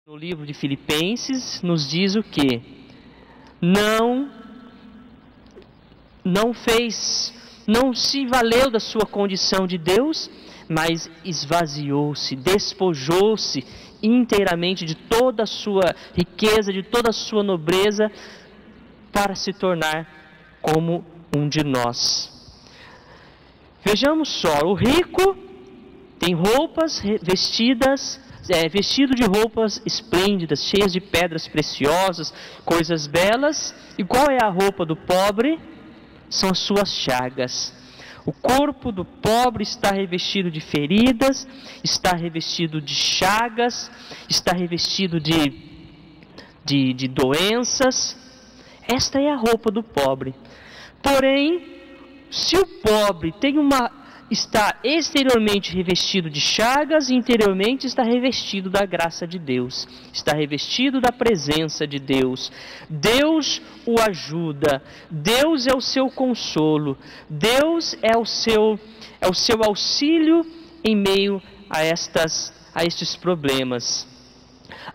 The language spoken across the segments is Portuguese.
No livro de Filipenses nos diz o quê? Não se valeu da sua condição de Deus, mas esvaziou-se, despojou-se inteiramente de toda a sua riqueza, de toda a sua nobreza, para se tornar como um de nós. Vejamos só, o rico tem roupas vestido de roupas esplêndidas, cheias de pedras preciosas, coisas belas. E qual é a roupa do pobre? São as suas chagas. O corpo do pobre está revestido de feridas, está revestido de chagas, está revestido de doenças. Esta é a roupa do pobre. Porém, se o pobre está exteriormente revestido de chagas e interiormente está revestido da graça de Deus, está revestido da presença de Deus, Deus o ajuda, Deus é o seu consolo, Deus é o seu auxílio em meio a estes problemas.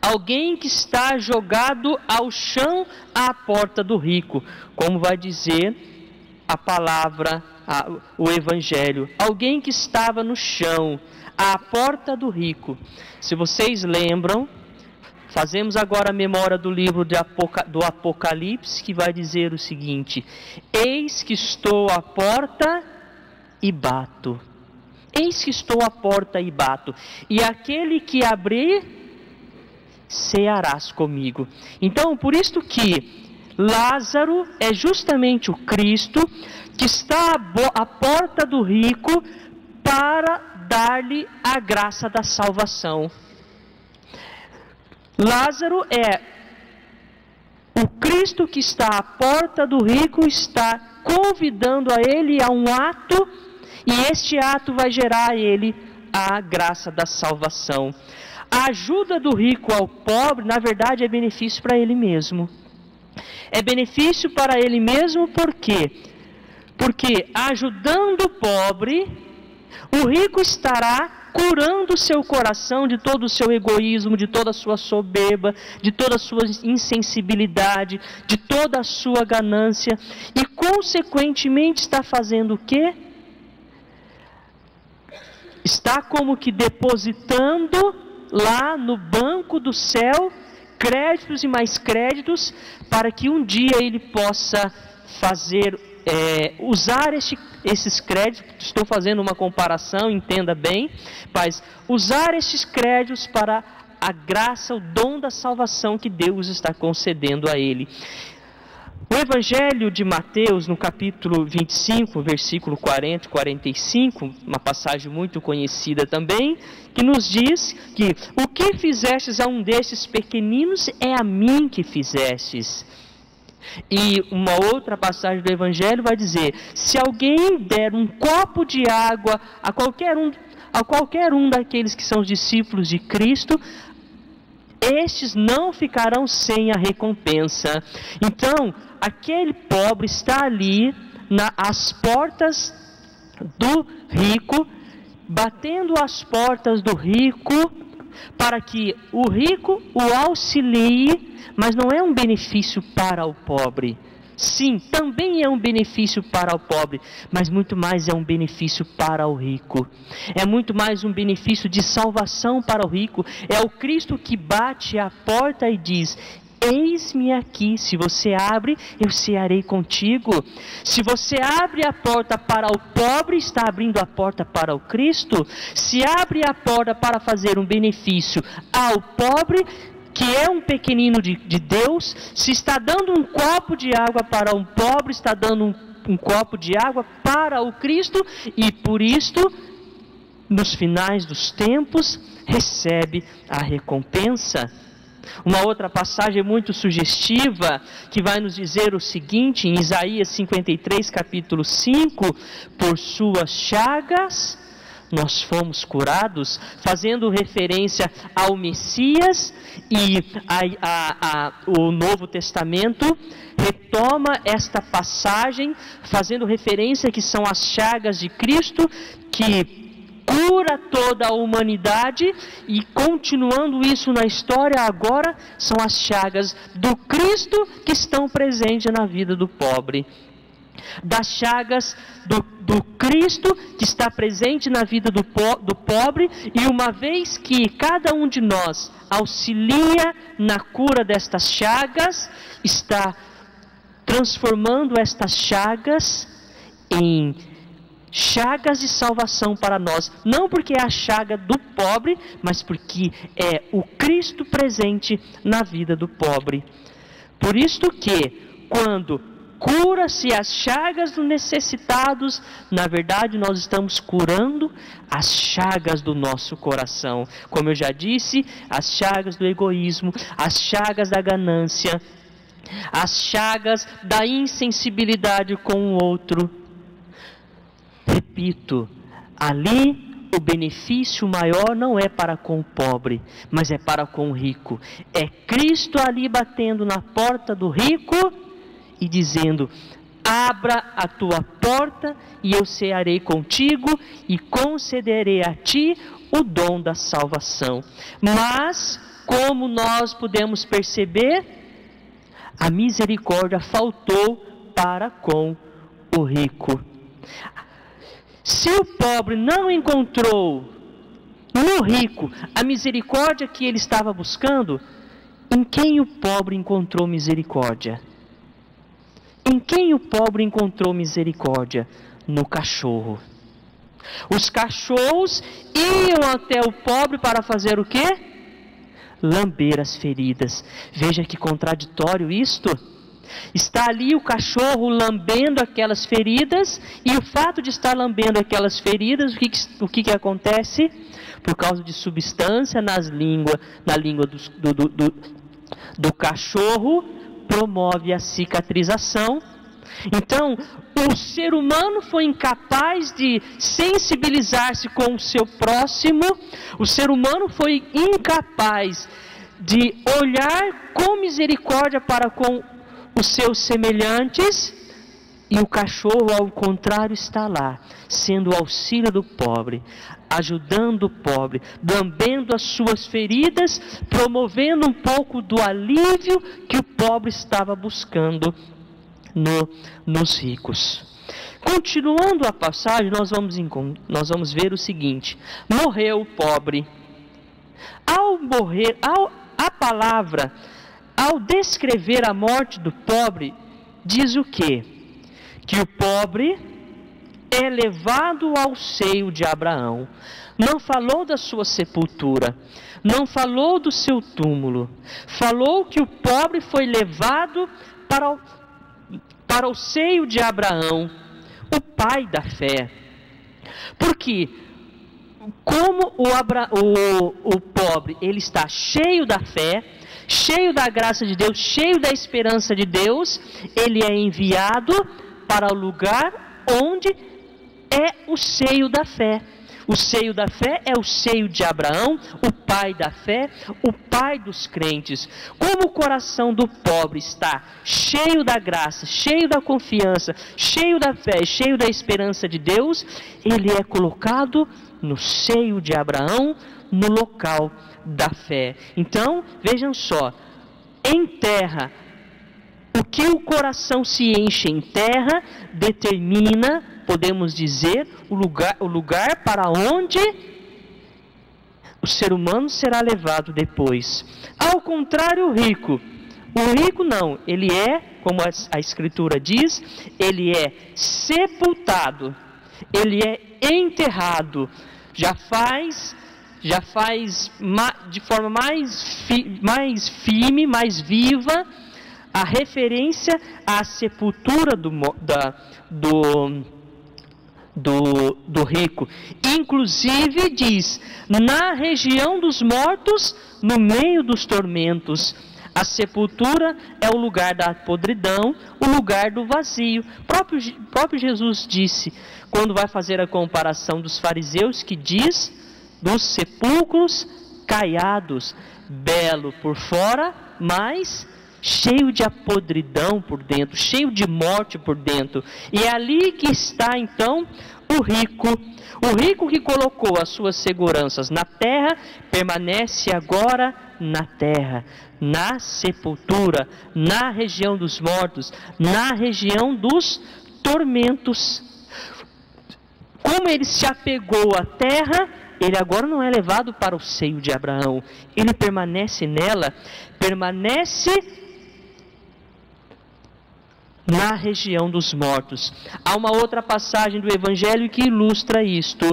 Alguém que está jogado ao chão à porta do rico, como vai dizer a palavra, o Evangelho. Alguém que estava no chão, à porta do rico. Se vocês lembram, fazemos agora a memória do livro do Apocalipse, que vai dizer o seguinte: eis que estou à porta e bato. Eis que estou à porta e bato. E aquele que abrir, cearás comigo. Então, por isto que Lázaro é justamente o Cristo que está à porta do rico para dar-lhe a graça da salvação. Lázaro é o Cristo que está à porta do rico, está convidando a ele a um ato, e este ato vai gerar a ele a graça da salvação. A ajuda do rico ao pobre, na verdade, é benefício para ele mesmo. É benefício para ele mesmo, por quê? Porque ajudando o pobre, o rico estará curando o seu coração de todo o seu egoísmo, de toda a sua soberba, de toda a sua insensibilidade, de toda a sua ganância, e consequentemente está fazendo o quê? Está como que depositando lá no banco do céu créditos e mais créditos, para que um dia ele possa usar esses créditos. Estou fazendo uma comparação, entenda bem, mas usar esses créditos para a graça, o dom da salvação que Deus está concedendo a ele. O Evangelho de Mateus, no capítulo 25, versículo 40 e 45, uma passagem muito conhecida também, que nos diz que o que fizestes a um destes pequeninos é a mim que fizestes. E uma outra passagem do Evangelho vai dizer: se alguém der um copo de água a qualquer um daqueles que são os discípulos de Cristo, estes não ficarão sem a recompensa. Então, aquele pobre está ali às portas do rico, batendo as portas do rico, para que o rico o auxilie, mas não é um benefício para o pobre. Sim, também é um benefício para o pobre, mas muito mais é um benefício para o rico. É muito mais um benefício de salvação para o rico. É o Cristo que bate à porta e diz: eis-me aqui, se você abre, eu cearei contigo. Se você abre a porta para o pobre, está abrindo a porta para o Cristo. Se abre a porta para fazer um benefício ao pobre, que é um pequenino de Deus, se está dando um copo de água para um pobre, está dando um copo de água para o Cristo, e por isto, nos finais dos tempos, recebe a recompensa. Uma outra passagem muito sugestiva, que vai nos dizer o seguinte, em Isaías 53, capítulo 5, por suas chagas nós fomos curados, fazendo referência ao Messias, e o Novo Testamento retoma esta passagem, fazendo referência que são as chagas de Cristo, que cura toda a humanidade, e continuando isso na história agora, são as chagas do Cristo que estão presentes na vida do pobre. Das chagas do Cristo que está presente na vida do pobre, e uma vez que cada um de nós auxilia na cura destas chagas, está transformando estas chagas em chagas de salvação para nós, não porque é a chaga do pobre, mas porque é o Cristo presente na vida do pobre. Por isto que, quando cura-se as chagas dos necessitados, na verdade nós estamos curando as chagas do nosso coração. Como eu já disse, as chagas do egoísmo, as chagas da ganância, as chagas da insensibilidade com o outro. Repito, ali o benefício maior não é para com o pobre, mas é para com o rico. É Cristo ali batendo na porta do rico e dizendo: abra a tua porta e eu cearei contigo e concederei a ti o dom da salvação. Mas, como nós podemos perceber, a misericórdia faltou para com o rico. Se o pobre não encontrou no rico a misericórdia que ele estava buscando, em quem o pobre encontrou misericórdia? Em quem o pobre encontrou misericórdia? No cachorro. Os cachorros iam até o pobre para fazer o quê? Lamber as feridas. Veja que contraditório isto. Está ali o cachorro lambendo aquelas feridas, e o fato de estar lambendo aquelas feridas, o que acontece? Por causa de substância na língua do cachorro, promove a cicatrização. Então, o ser humano foi incapaz de sensibilizar-se com o seu próximo, o ser humano foi incapaz de olhar com misericórdia para com os seus semelhantes, e o cachorro, ao contrário, está lá, sendo o auxílio do pobre, ajudando o pobre, lambendo as suas feridas, promovendo um pouco do alívio que o pobre estava buscando nos ricos. Continuando a passagem, nós vamos ver o seguinte: morreu o pobre. Ao morrer, a palavra, ao descrever a morte do pobre, diz o quê? Que o pobre é levado ao seio de Abraão. Não falou da sua sepultura, não falou do seu túmulo, falou que o pobre foi levado para o seio de Abraão, o pai da fé. Porque como o pobre, ele está cheio da fé, cheio da graça de Deus, cheio da esperança de Deus, ele é enviado para o lugar onde é o seio da fé. O seio da fé é o seio de Abraão, o pai da fé, o pai dos crentes. Como o coração do pobre está cheio da graça, cheio da confiança, cheio da fé, cheio da esperança de Deus, ele é colocado no seio de Abraão, no local da fé. Então, vejam só, em terra, o que o coração se enche em terra determina, podemos dizer, o lugar para onde o ser humano será levado depois. Ao contrário, o rico não, ele é, como a Escritura diz, ele é sepultado, ele é enterrado, já faz de forma mais firme, mais viva, a referência à sepultura do rico. Inclusive diz, na região dos mortos, no meio dos tormentos. A sepultura é o lugar da podridão, o lugar do vazio. Próprio Jesus disse, quando vai fazer a comparação dos fariseus, que diz dos sepulcros caiados, belo por fora, mas cheio de podridão por dentro, cheio de morte por dentro. E é ali que está então o o rico que colocou as suas seguranças na terra, permanece agora na terra, na sepultura, na região dos mortos, na região dos tormentos. Como ele se apegou à terra, ele agora não é levado para o seio de Abraão, ele permanece nela, permanece na região dos mortos. Há uma outra passagem do Evangelho que ilustra isto.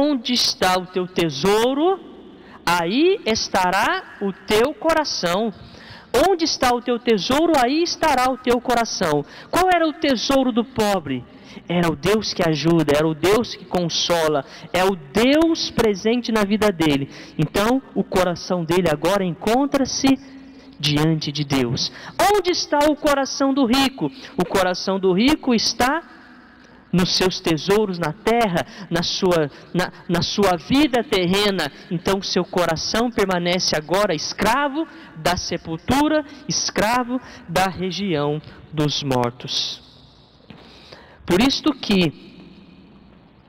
Onde está o teu tesouro, aí estará o teu coração. Onde está o teu tesouro, aí estará o teu coração. Qual era o tesouro do pobre? Era o Deus que ajuda, era o Deus que consola, é o Deus presente na vida dele. Então, o coração dele agora encontra-se diante de Deus. Onde está o coração do rico? O coração do rico está nos seus tesouros na terra, na sua vida terrena. Então seu coração permanece agora escravo da sepultura, escravo da região dos mortos. Por isto que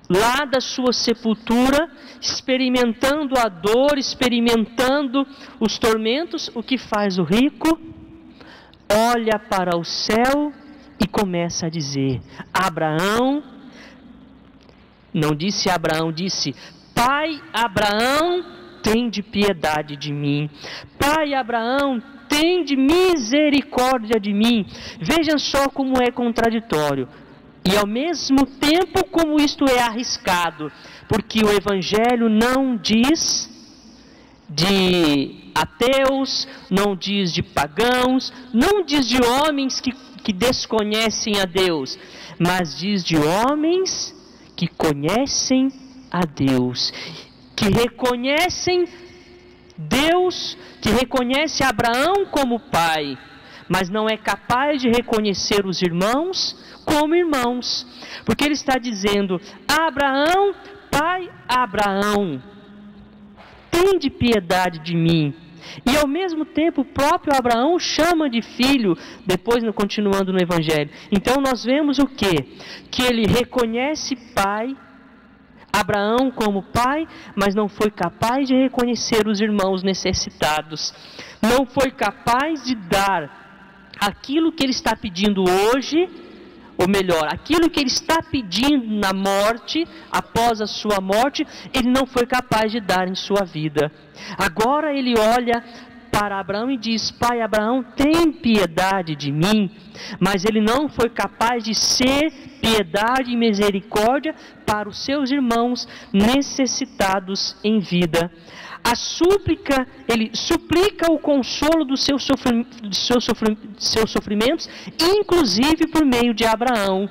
lá da sua sepultura, experimentando a dor, experimentando os tormentos, o que faz o rico? Olha para o céu e começa a dizer: Abraão, não disse Abraão, disse: Pai Abraão, tende piedade de mim. Pai Abraão, tende misericórdia de mim. Vejam só como é contraditório. E ao mesmo tempo como isto é arriscado, porque o Evangelho não diz de ateus, não diz de pagãos, não diz de homens que desconhecem a Deus, mas diz de homens que conhecem a Deus, que reconhecem Deus, que reconhece Abraão como pai, mas não é capaz de reconhecer os irmãos como irmãos, porque ele está dizendo: Abraão, pai Abraão, tende piedade de mim. E ao mesmo tempo o próprio Abraão chama de filho, depois continuando no Evangelho. Então nós vemos o quê? Que ele reconhece pai, Abraão como pai, mas não foi capaz de reconhecer os irmãos necessitados, não foi capaz de dar aquilo que ele está pedindo hoje, ou melhor, aquilo que ele está pedindo na morte, após a sua morte, ele não foi capaz de dar em sua vida. Agora ele olha para Abraão e diz: Pai Abraão, tem piedade de mim. Mas ele não foi capaz de ser piedade e misericórdia para os seus irmãos necessitados em vida. A súplica, ele suplica o consolo dos seus sofrimentos, inclusive por meio de Abraão.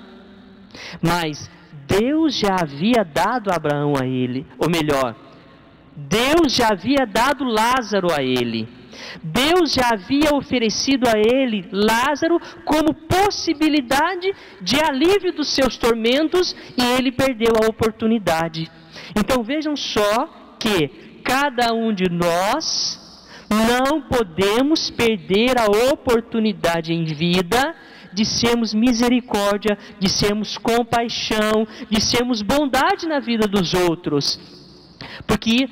Mas Deus já havia dado Abraão a ele, ou melhor, Deus já havia dado Lázaro a ele. Deus já havia oferecido a ele Lázaro como possibilidade de alívio dos seus tormentos, e ele perdeu a oportunidade. Então vejam só que cada um de nós não podemos perder a oportunidade em vida de sermos misericórdia, de sermos compaixão, de sermos bondade na vida dos outros, porque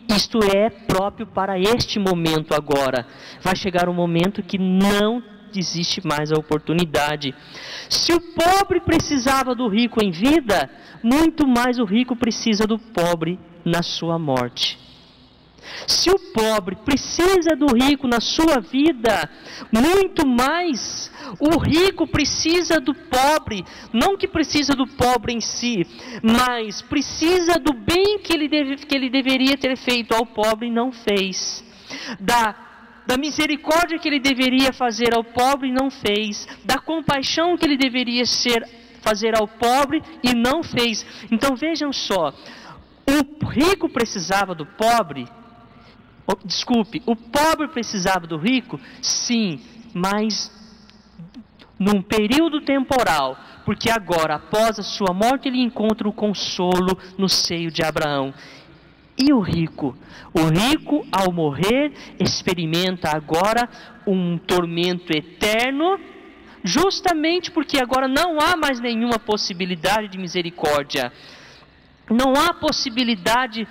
isto é próprio para este momento agora. Vai chegar um momento que não existe mais a oportunidade. Se o pobre precisava do rico em vida, muito mais o rico precisa do pobre na sua morte. Se o pobre precisa do rico na sua vida, muito mais o rico precisa do pobre. Não que precisa do pobre em si, mas precisa do bem que ele deveria ter feito ao pobre e não fez, da misericórdia que ele deveria fazer ao pobre e não fez, da compaixão que ele deveria fazer ao pobre e não fez. Então vejam só, o rico precisava do pobre. O pobre precisava do rico? Sim, mas num período temporal, porque agora, após a sua morte, ele encontra o consolo no seio de Abraão. E o rico? O rico, ao morrer, experimenta agora um tormento eterno, justamente porque agora não há mais nenhuma possibilidade de misericórdia. Não há possibilidade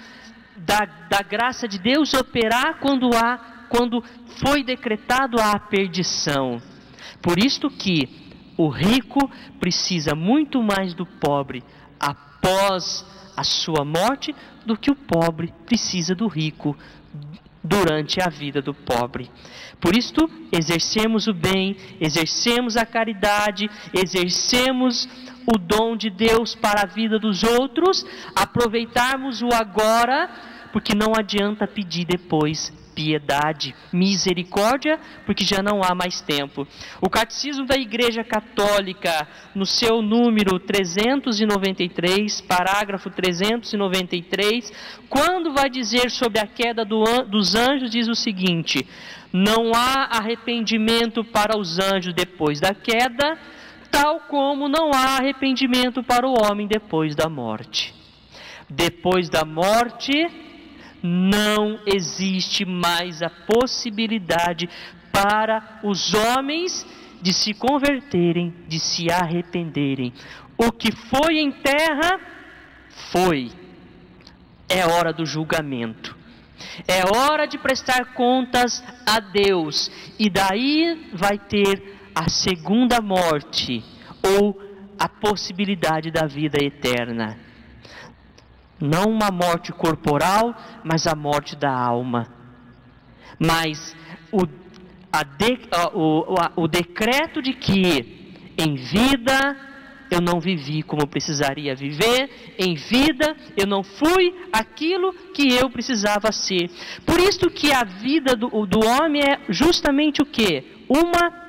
da graça de Deus operar quando foi decretado a perdição. Por isto que o rico precisa muito mais do pobre após a sua morte do que o pobre precisa do rico durante a vida do pobre. Por isto, exercemos o bem, exercemos a caridade, exercemos o dom de Deus para a vida dos outros, aproveitarmos o agora, porque não adianta pedir depois piedade, misericórdia, porque já não há mais tempo. O Catecismo da Igreja Católica, no seu número 393, parágrafo 393, quando vai dizer sobre a queda dos anjos, diz o seguinte: não há arrependimento para os anjos depois da queda, tal como não há arrependimento para o homem depois da morte. Depois da morte, não existe mais a possibilidade para os homens de se converterem, de se arrependerem. O que foi em terra, foi. É hora do julgamento. É hora de prestar contas a Deus. E daí vai ter a segunda morte, ou a possibilidade da vida eterna. Não uma morte corporal, mas a morte da alma. Mas o decreto de que em vida eu não vivi como eu precisaria viver, em vida eu não fui aquilo que eu precisava ser. Por isso que a vida do homem é justamente o quê? Uma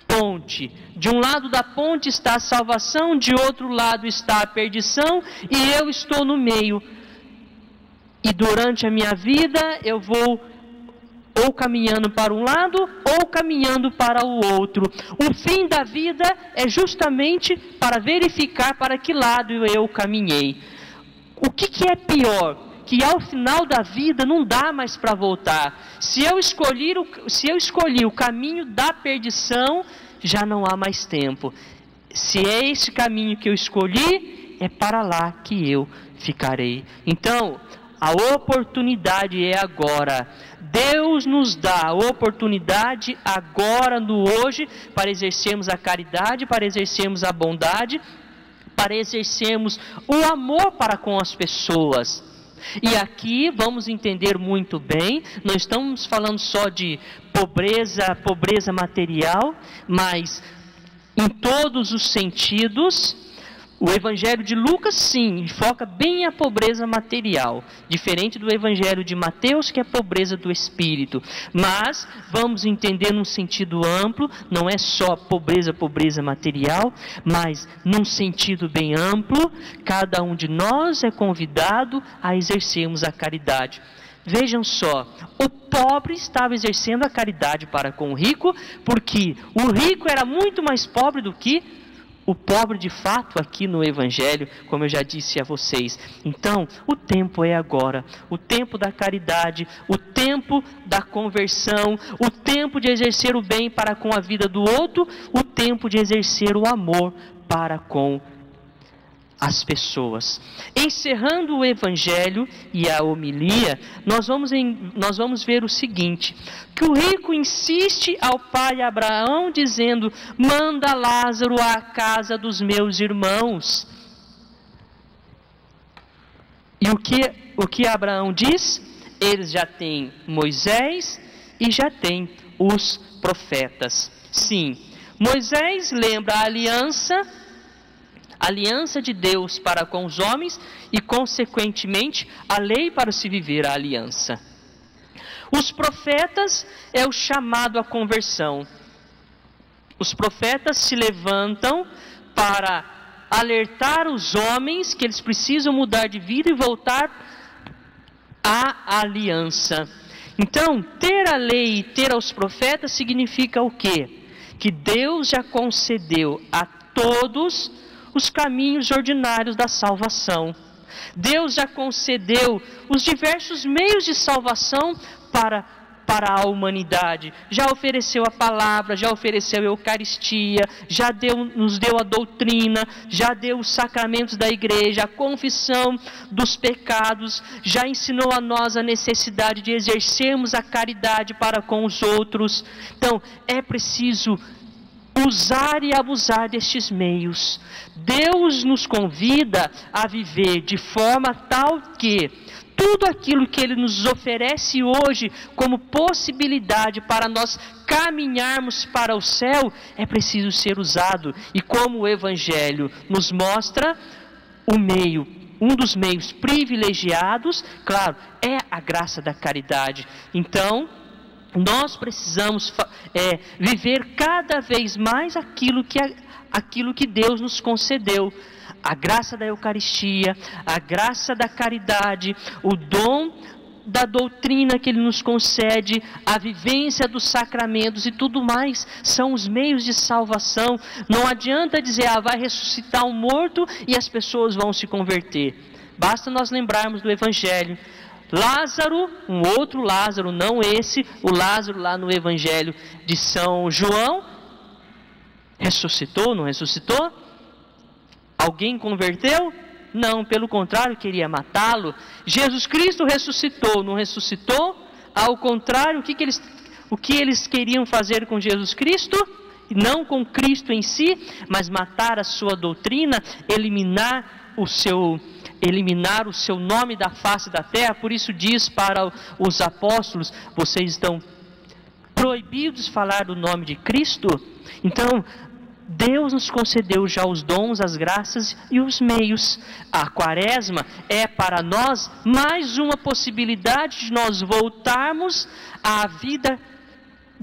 ponte. De um lado da ponte está a salvação, de outro lado está a perdição, e eu estou no meio. E durante a minha vida eu vou ou caminhando para um lado ou caminhando para o outro. O fim da vida é justamente para verificar para que lado eu caminhei. O que é pior? Que ao final da vida não dá mais para voltar. Se eu escolhi o caminho da perdição, já não há mais tempo. Se é esse caminho que eu escolhi, é para lá que eu ficarei. Então, a oportunidade é agora. Deus nos dá a oportunidade agora, no hoje, para exercermos a caridade, para exercermos a bondade, para exercermos o amor para com as pessoas. E aqui vamos entender muito bem, não estamos falando só de pobreza material, mas em todos os sentidos. O Evangelho de Lucas, sim, foca bem a pobreza material, diferente do Evangelho de Mateus, que é a pobreza do espírito. Mas vamos entender num sentido amplo, não é só pobreza material, mas num sentido bem amplo, cada um de nós é convidado a exercermos a caridade. Vejam só, o pobre estava exercendo a caridade para com o rico, porque o rico era muito mais pobre do que o pobre de fato aqui no Evangelho, como eu já disse a vocês. Então, o tempo é agora, o tempo da caridade, o tempo da conversão, o tempo de exercer o bem para com a vida do outro, o tempo de exercer o amor para com as pessoas. Encerrando o Evangelho e a homilia, nós vamos ver o seguinte, que o rico insiste ao pai Abraão dizendo: manda Lázaro à casa dos meus irmãos. E o que Abraão diz? Eles já têm Moisés e já têm os profetas. Sim, Moisés lembra a aliança de Deus para com os homens e, consequentemente, a lei para se viver a aliança. Os profetas é o chamado à conversão. Os profetas se levantam para alertar os homens que eles precisam mudar de vida e voltar à aliança. Então, ter a lei e ter aos profetas significa o quê? Que Deus já concedeu a todos os caminhos ordinários da salvação. Deus já concedeu os diversos meios de salvação para para a humanidade. Já ofereceu a palavra, já ofereceu a Eucaristia, nos deu a doutrina, já deu os sacramentos da igreja, a confissão dos pecados, já ensinou a nós a necessidade de exercermos a caridade para com os outros. Então, é preciso usar e abusar destes meios. Deus nos convida a viver de forma tal que tudo aquilo que Ele nos oferece hoje como possibilidade para nós caminharmos para o céu, é preciso ser usado. E como o Evangelho nos mostra, um dos meios privilegiados, claro, é a graça da caridade. Então, nós precisamos viver cada vez mais aquilo que Deus nos concedeu. A graça da Eucaristia, a graça da caridade, o dom da doutrina que Ele nos concede, a vivência dos sacramentos e tudo mais, são os meios de salvação. Não adianta dizer, vai ressuscitar um morto e as pessoas vão se converter. Basta nós lembrarmos do Evangelho. Lázaro, um outro Lázaro, não esse, o Lázaro lá no Evangelho de São João, ressuscitou, não ressuscitou? Alguém converteu? Não, pelo contrário, queria matá-lo. Jesus Cristo ressuscitou, não ressuscitou? Ao contrário, o que eles queriam fazer com Jesus Cristo? Não com Cristo em si, mas matar a sua doutrina, eliminar o seu nome da face da terra. Por isso diz para os apóstolos: vocês estão proibidos de falar do nome de Cristo. Então, Deus nos concedeu já os dons, as graças e os meios. A Quaresma é para nós mais uma possibilidade de nós voltarmos à vida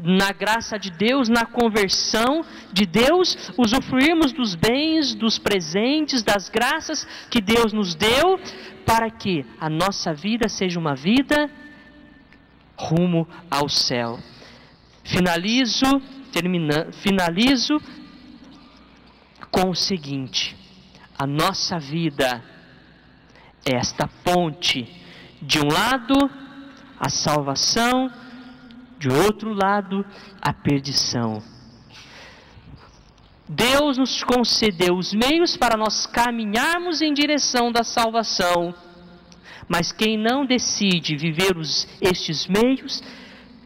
na graça de Deus, na conversão de Deus, usufruirmos dos bens, dos presentes, das graças que Deus nos deu, para que a nossa vida seja uma vida rumo ao céu. Finalizo com o seguinte: a nossa vida é esta ponte, de um lado a salvação, de outro lado a perdição. Deus nos concedeu os meios para nós caminharmos em direção da salvação, mas quem não decide viver estes meios,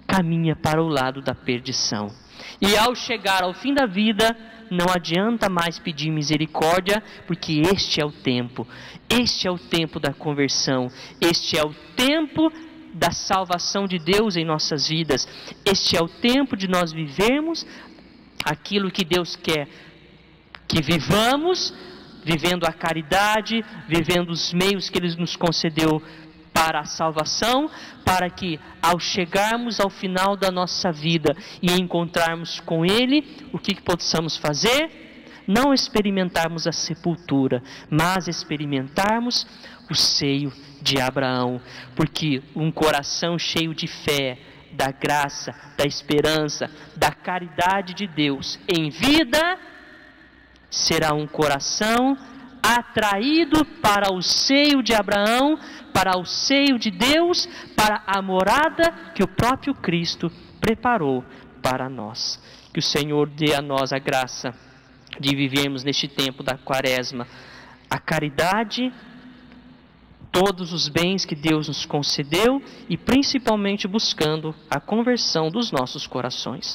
caminha para o lado da perdição. E ao chegar ao fim da vida, não adianta mais pedir misericórdia, porque este é o tempo da conversão, este é o tempo da salvação de Deus em nossas vidas, este é o tempo de nós vivermos aquilo que Deus quer que vivamos, vivendo a caridade, vivendo os meios que Ele nos concedeu para a salvação, para que ao chegarmos ao final da nossa vida e encontrarmos com Ele, o que possamos fazer? Não experimentarmos a sepultura, mas experimentarmos o seio de Abraão, porque um coração cheio de fé, da graça, da esperança, da caridade de Deus em vida, será um coração atraído para o seio de Abraão, para o seio de Deus, para a morada que o próprio Cristo preparou para nós. Que o Senhor dê a nós a graça de vivermos neste tempo da Quaresma a caridade, todos os bens que Deus nos concedeu e principalmente buscando a conversão dos nossos corações.